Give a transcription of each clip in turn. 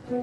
What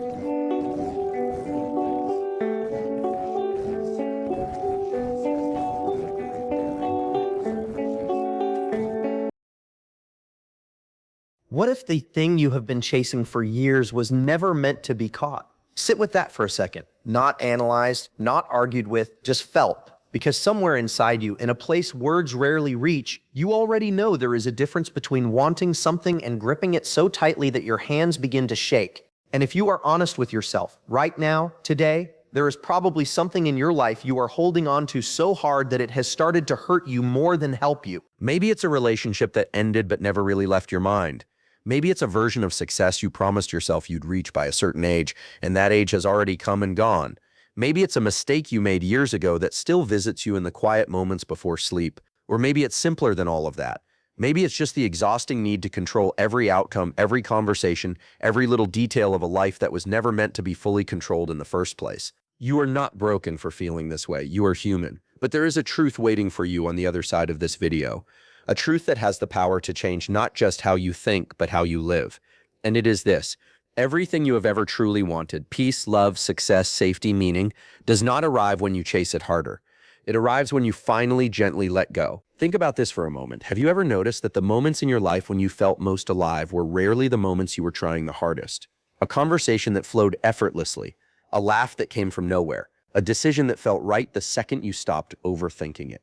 if the thing you have been chasing for years was never meant to be caught? Sit with that for a second. Not analyzed, not argued with, just felt. Because somewhere inside you, in a place words rarely reach, you already know there is a difference between wanting something and gripping it so tightly that your hands begin to shake. And if you are honest with yourself, right now, today, there is probably something in your life you are holding on to so hard that it has started to hurt you more than help you. Maybe it's a relationship that ended but never really left your mind. Maybe it's a version of success you promised yourself you'd reach by a certain age, and that age has already come and gone. Maybe it's a mistake you made years ago that still visits you in the quiet moments before sleep. Or maybe it's simpler than all of that. Maybe it's just the exhausting need to control every outcome, every conversation, every little detail of a life that was never meant to be fully controlled in the first place. You are not broken for feeling this way. You are human. But there is a truth waiting for you on the other side of this video. A truth that has the power to change not just how you think, but how you live. And it is this: everything you have ever truly wanted, peace, love, success, safety, meaning, does not arrive when you chase it harder. It arrives when you finally gently let go. Think about this for a moment. Have you ever noticed that the moments in your life when you felt most alive were rarely the moments you were trying the hardest? A conversation that flowed effortlessly, a laugh that came from nowhere, a decision that felt right the second you stopped overthinking it.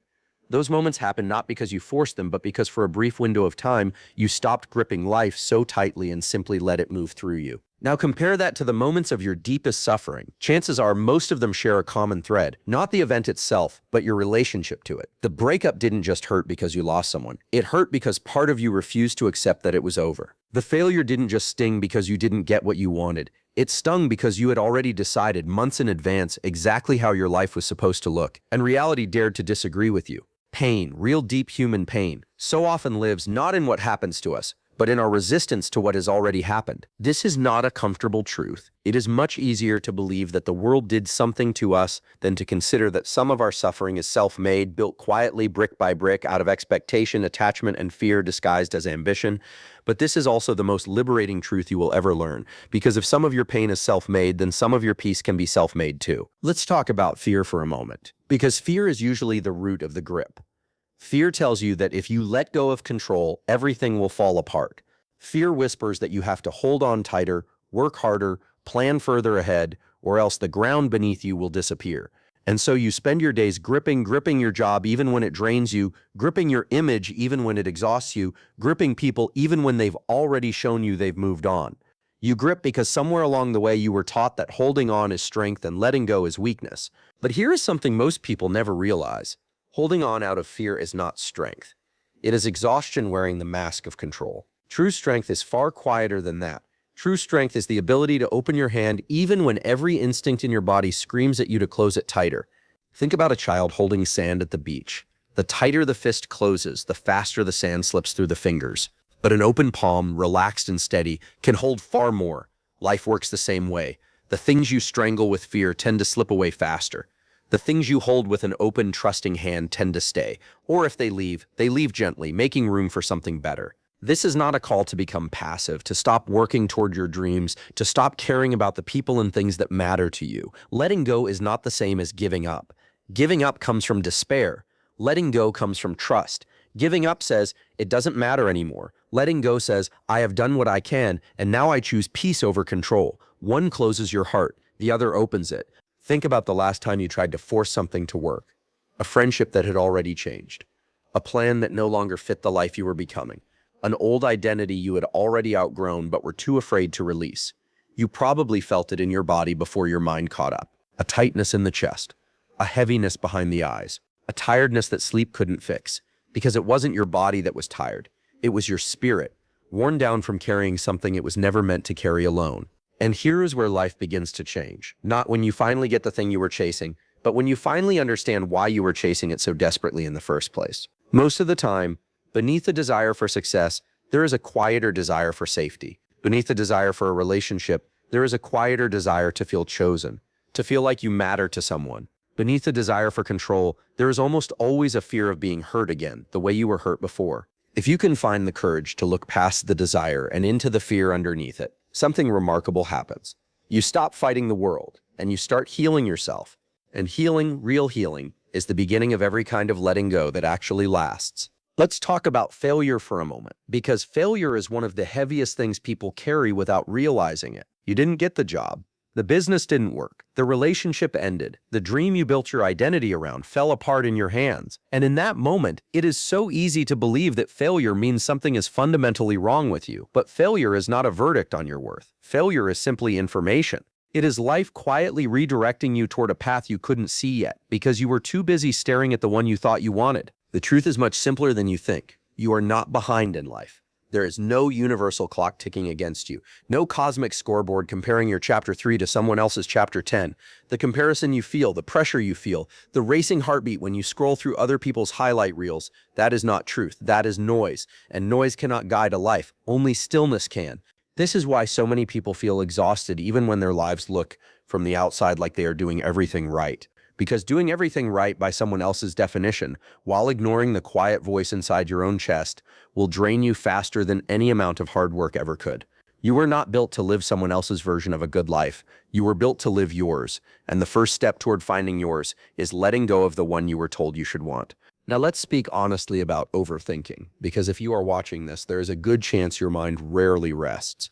Those moments happen not because you forced them, but because for a brief window of time, you stopped gripping life so tightly and simply let it move through you. Now compare that to the moments of your deepest suffering. Chances are most of them share a common thread, not the event itself, but your relationship to it. The breakup didn't just hurt because you lost someone. It hurt because part of you refused to accept that it was over. The failure didn't just sting because you didn't get what you wanted. It stung because you had already decided months in advance exactly how your life was supposed to look, and reality dared to disagree with you. Pain, real deep human pain, so often lives not in what happens to us, but in our resistance to what has already happened. This is not a comfortable truth. It is much easier to believe that the world did something to us than to consider that some of our suffering is self-made, built quietly, brick by brick, out of expectation, attachment, and fear disguised as ambition. But this is also the most liberating truth you will ever learn, because if some of your pain is self-made, then some of your peace can be self-made too. Let's talk about fear for a moment, because fear is usually the root of the grip. Fear tells you that if you let go of control, everything will fall apart. Fear whispers that you have to hold on tighter, work harder, plan further ahead, or else the ground beneath you will disappear. And so you spend your days gripping your job even when it drains you, gripping your image even when it exhausts you, gripping people even when they've already shown you they've moved on. You grip because somewhere along the way you were taught that holding on is strength and letting go is weakness. But here is something most people never realize. Holding on out of fear is not strength. It is exhaustion wearing the mask of control. True strength is far quieter than that. True strength is the ability to open your hand even when every instinct in your body screams at you to close it tighter. Think about a child holding sand at the beach. The tighter the fist closes, the faster the sand slips through the fingers. But an open palm, relaxed and steady, can hold far more. Life works the same way. The things you strangle with fear tend to slip away faster. The things you hold with an open, trusting hand tend to stay. Or if they leave gently, making room for something better. This is not a call to become passive, to stop working toward your dreams, to stop caring about the people and things that matter to you. Letting go is not the same as giving up. Giving up comes from despair. Letting go comes from trust. Giving up says, it doesn't matter anymore. Letting go says, I have done what I can, and now I choose peace over control. One closes your heart, the other opens it. Think about the last time you tried to force something to work. A friendship that had already changed. A plan that no longer fit the life you were becoming. An old identity you had already outgrown but were too afraid to release. You probably felt it in your body before your mind caught up. A tightness in the chest. A heaviness behind the eyes. A tiredness that sleep couldn't fix. Because it wasn't your body that was tired. It was your spirit, worn down from carrying something it was never meant to carry alone. And here is where life begins to change. Not when you finally get the thing you were chasing, but when you finally understand why you were chasing it so desperately in the first place. Most of the time, beneath the desire for success, there is a quieter desire for safety. Beneath the desire for a relationship, there is a quieter desire to feel chosen, to feel like you matter to someone. Beneath the desire for control, there is almost always a fear of being hurt again, the way you were hurt before. If you can find the courage to look past the desire and into the fear underneath it, something remarkable happens. You stop fighting the world and you start healing yourself. And healing, real healing, is the beginning of every kind of letting go that actually lasts. Let's talk about failure for a moment, because failure is one of the heaviest things people carry without realizing it. You didn't get the job. The business didn't work. The relationship ended. The dream you built your identity around fell apart in your hands. And in that moment, it is so easy to believe that failure means something is fundamentally wrong with you. But failure is not a verdict on your worth. Failure is simply information. It is life quietly redirecting you toward a path you couldn't see yet because you were too busy staring at the one you thought you wanted. The truth is much simpler than you think. You are not behind in life. There is no universal clock ticking against you, no cosmic scoreboard comparing your chapter 3 to someone else's chapter 10. The comparison you feel, the pressure you feel, the racing heartbeat when you scroll through other people's highlight reels, that is not truth, that is noise. And noise cannot guide a life, only stillness can. This is why so many people feel exhausted even when their lives look from the outside like they are doing everything right. Because doing everything right by someone else's definition, while ignoring the quiet voice inside your own chest, will drain you faster than any amount of hard work ever could. You were not built to live someone else's version of a good life. You were built to live yours. And the first step toward finding yours is letting go of the one you were told you should want. Now let's speak honestly about overthinking, because if you are watching this, there is a good chance your mind rarely rests.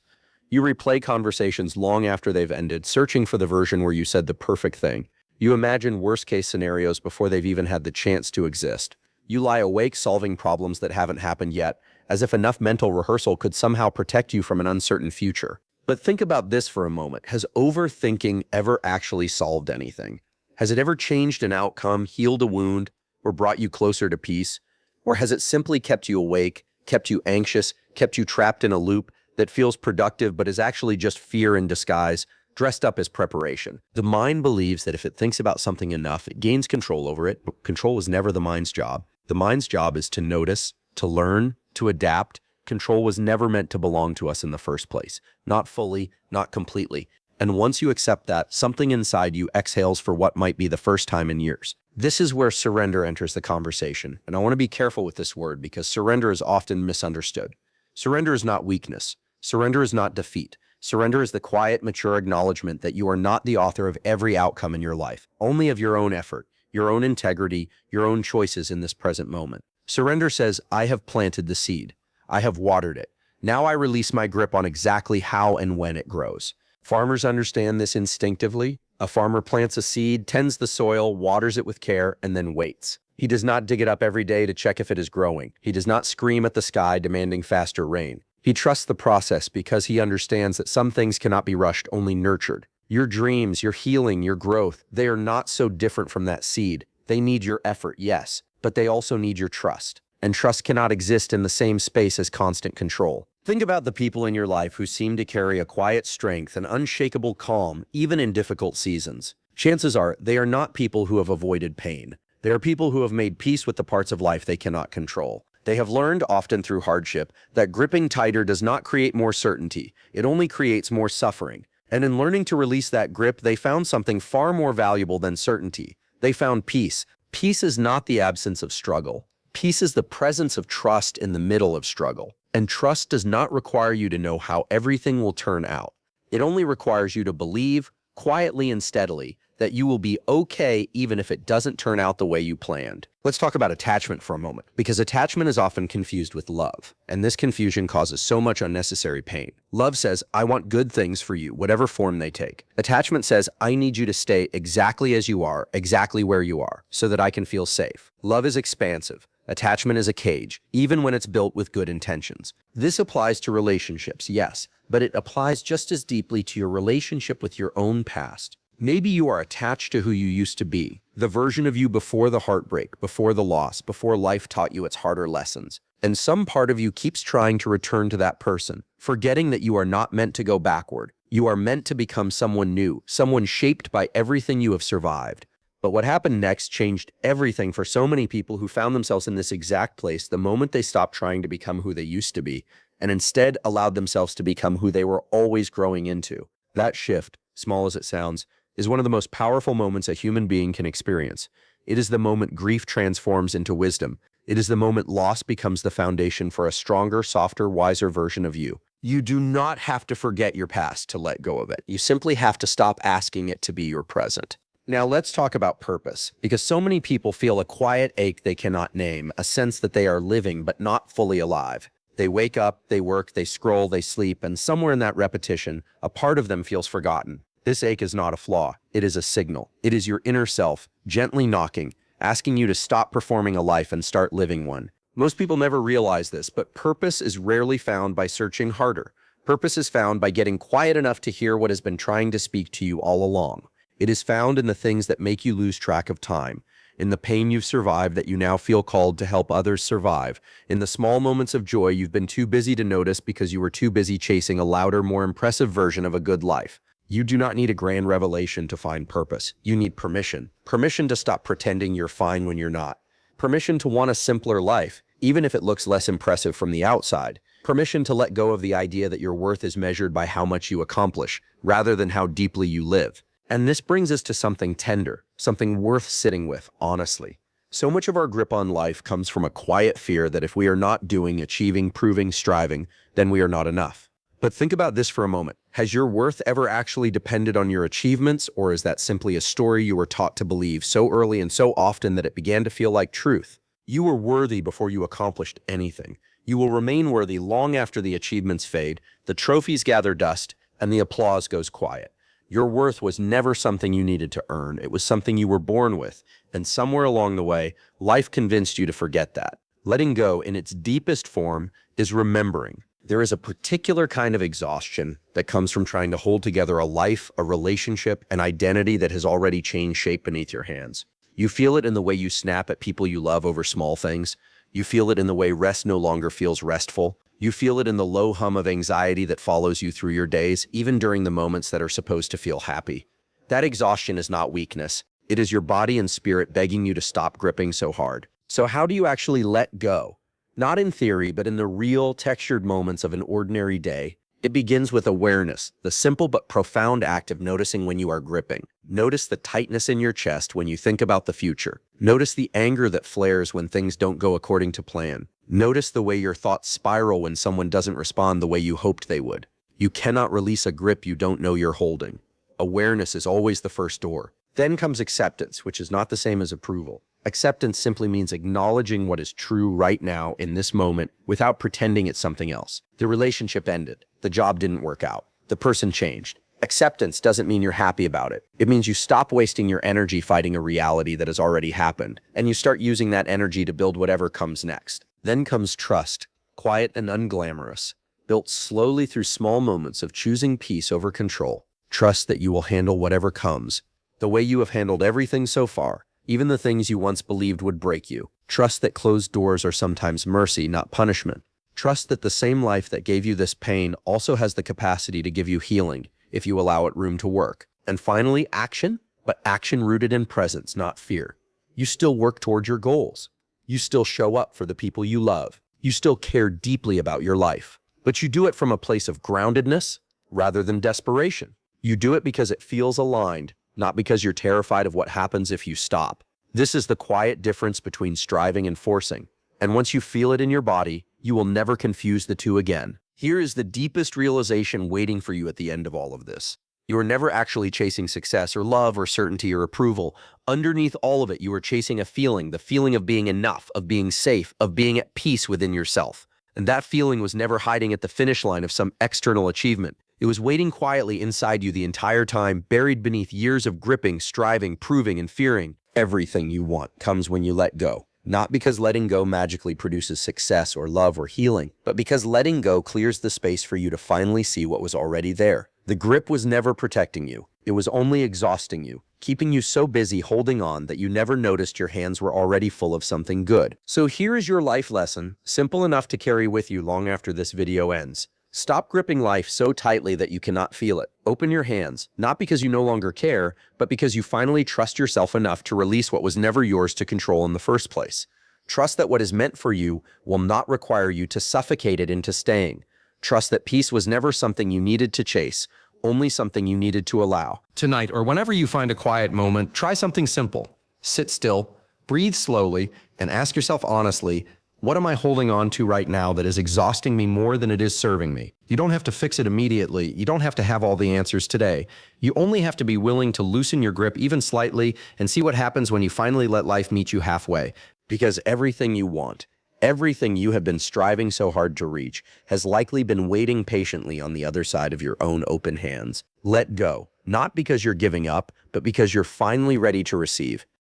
You replay conversations long after they've ended, searching for the version where you said the perfect thing. You imagine worst-case scenarios before they've even had the chance to exist. You lie awake solving problems that haven't happened yet, as if enough mental rehearsal could somehow protect you from an uncertain future. But think about this for a moment. Has overthinking ever actually solved anything? Has it ever changed an outcome, healed a wound, or brought you closer to peace? Or has it simply kept you awake, kept you anxious, kept you trapped in a loop that feels productive but is actually just fear in disguise, dressed up as preparation? The mind believes that if it thinks about something enough, it gains control over it, but control is never the mind's job. The mind's job is to notice, to learn, to adapt. Control was never meant to belong to us in the first place. Not fully, not completely. And once you accept that, something inside you exhales for what might be the first time in years. This is where surrender enters the conversation. And I want to be careful with this word because surrender is often misunderstood. Surrender is not weakness. Surrender is not defeat. Surrender is the quiet, mature acknowledgement that you are not the author of every outcome in your life, only of your own effort, your own integrity, your own choices in this present moment. Surrender says, I have planted the seed. I have watered it. Now I release my grip on exactly how and when it grows. Farmers understand this instinctively. A farmer plants a seed, tends the soil, waters it with care, and then waits. He does not dig it up every day to check if it is growing. He does not scream at the sky demanding faster rain. He trusts the process because he understands that some things cannot be rushed, only nurtured. Your dreams, your healing, your growth, they are not so different from that seed. They need your effort, yes, but they also need your trust. And trust cannot exist in the same space as constant control. Think about the people in your life who seem to carry a quiet strength and unshakable calm, even in difficult seasons. Chances are they are not people who have avoided pain. They are people who have made peace with the parts of life they cannot control. They have learned, often through hardship, that gripping tighter does not create more certainty. It only creates more suffering. And in learning to release that grip, they found something far more valuable than certainty. They found peace. Peace is not the absence of struggle. Peace is the presence of trust in the middle of struggle. And trust does not require you to know how everything will turn out. It only requires you to believe, quietly and steadily, that you will be okay even if it doesn't turn out the way you planned. Let's talk about attachment for a moment, because attachment is often confused with love, and this confusion causes so much unnecessary pain. Love says, I want good things for you, whatever form they take. Attachment says, I need you to stay exactly as you are, exactly where you are, so that I can feel safe. Love is expansive. Attachment is a cage, even when it's built with good intentions. This applies to relationships, yes, but it applies just as deeply to your relationship with your own past. Maybe you are attached to who you used to be, the version of you before the heartbreak, before the loss, before life taught you its harder lessons. And some part of you keeps trying to return to that person, forgetting that you are not meant to go backward. You are meant to become someone new, someone shaped by everything you have survived. But what happened next changed everything for so many people who found themselves in this exact place the moment they stopped trying to become who they used to be, and instead allowed themselves to become who they were always growing into. That shift, small as it sounds, is one of the most powerful moments a human being can experience. It is the moment grief transforms into wisdom. It is the moment loss becomes the foundation for a stronger, softer, wiser version of you. You do not have to forget your past to let go of it. You simply have to stop asking it to be your present. Now let's talk about purpose, because so many people feel a quiet ache they cannot name, a sense that they are living but not fully alive. They wake up, they work, they scroll, they sleep, and somewhere in that repetition, a part of them feels forgotten. This ache is not a flaw. It is a signal. It is your inner self, gently knocking, asking you to stop performing a life and start living one. Most people never realize this, but purpose is rarely found by searching harder. Purpose is found by getting quiet enough to hear what has been trying to speak to you all along. It is found in the things that make you lose track of time, in the pain you've survived that you now feel called to help others survive, in the small moments of joy you've been too busy to notice because you were too busy chasing a louder, more impressive version of a good life. You do not need a grand revelation to find purpose. You need permission. Permission to stop pretending you're fine when you're not. Permission to want a simpler life, even if it looks less impressive from the outside. Permission to let go of the idea that your worth is measured by how much you accomplish, rather than how deeply you live. And this brings us to something tender, something worth sitting with, honestly. So much of our grip on life comes from a quiet fear that if we are not doing, achieving, proving, striving, then we are not enough. But think about this for a moment. Has your worth ever actually depended on your achievements, or is that simply a story you were taught to believe so early and so often that it began to feel like truth? You were worthy before you accomplished anything. You will remain worthy long after the achievements fade, the trophies gather dust, and the applause goes quiet. Your worth was never something you needed to earn. It was something you were born with, and somewhere along the way, life convinced you to forget that. Letting go, in its deepest form, is remembering. There is a particular kind of exhaustion that comes from trying to hold together a life, a relationship, an identity that has already changed shape beneath your hands. You feel it in the way you snap at people you love over small things. You feel it in the way rest no longer feels restful. You feel it in the low hum of anxiety that follows you through your days, even during the moments that are supposed to feel happy. That exhaustion is not weakness. It is your body and spirit begging you to stop gripping so hard. So how do you actually let go? Not in theory, but in the real, textured moments of an ordinary day. It begins with awareness, the simple but profound act of noticing when you are gripping. Notice the tightness in your chest when you think about the future. Notice the anger that flares when things don't go according to plan. Notice the way your thoughts spiral when someone doesn't respond the way you hoped they would. You cannot release a grip you don't know you're holding. Awareness is always the first door. Then comes acceptance, which is not the same as approval. Acceptance simply means acknowledging what is true right now in this moment without pretending it's something else. The relationship ended. The job didn't work out. The person changed. Acceptance doesn't mean you're happy about it. It means you stop wasting your energy fighting a reality that has already happened, and you start using that energy to build whatever comes next. Then comes trust, quiet and unglamorous, built slowly through small moments of choosing peace over control. Trust that you will handle whatever comes, the way you have handled everything so far, even the things you once believed would break you. Trust that closed doors are sometimes mercy, not punishment. Trust that the same life that gave you this pain also has the capacity to give you healing, if you allow it room to work. And finally, action, but action rooted in presence, not fear. You still work towards your goals. You still show up for the people you love. You still care deeply about your life. But you do it from a place of groundedness rather than desperation. You do it because it feels aligned, not because you're terrified of what happens if you stop. This is the quiet difference between striving and forcing. And once you feel it in your body, you will never confuse the two again. Here is the deepest realization waiting for you at the end of all of this. You are never actually chasing success or love or certainty or approval. Underneath all of it, you are chasing a feeling, the feeling of being enough, of being safe, of being at peace within yourself. And that feeling was never hiding at the finish line of some external achievement. It was waiting quietly inside you the entire time, buried beneath years of gripping, striving, proving, and fearing. Everything you want comes when you let go. Not because letting go magically produces success or love or healing, but because letting go clears the space for you to finally see what was already there. The grip was never protecting you. It was only exhausting you, keeping you so busy holding on that you never noticed your hands were already full of something good. So here is your life lesson, simple enough to carry with you long after this video ends. Stop gripping life so tightly that you cannot feel it. Open your hands, not because you no longer care, but because you finally trust yourself enough to release what was never yours to control in the first place. Trust that what is meant for you will not require you to suffocate it into staying. Trust that peace was never something you needed to chase, only something you needed to allow. Tonight, or whenever you find a quiet moment, try something simple. Sit still, breathe slowly, and ask yourself honestly, What am I holding on to right now that is exhausting me more than it is serving me? You don't have to fix it immediately. You don't have to have all the answers today. You only have to be willing to loosen your grip even slightly and see what happens when you finally let life meet you halfway. Because everything you want, everything you have been striving so hard to reach, has likely been waiting patiently on the other side of your own open hands. Let go, not because you're giving up, but because you're finally ready to receive.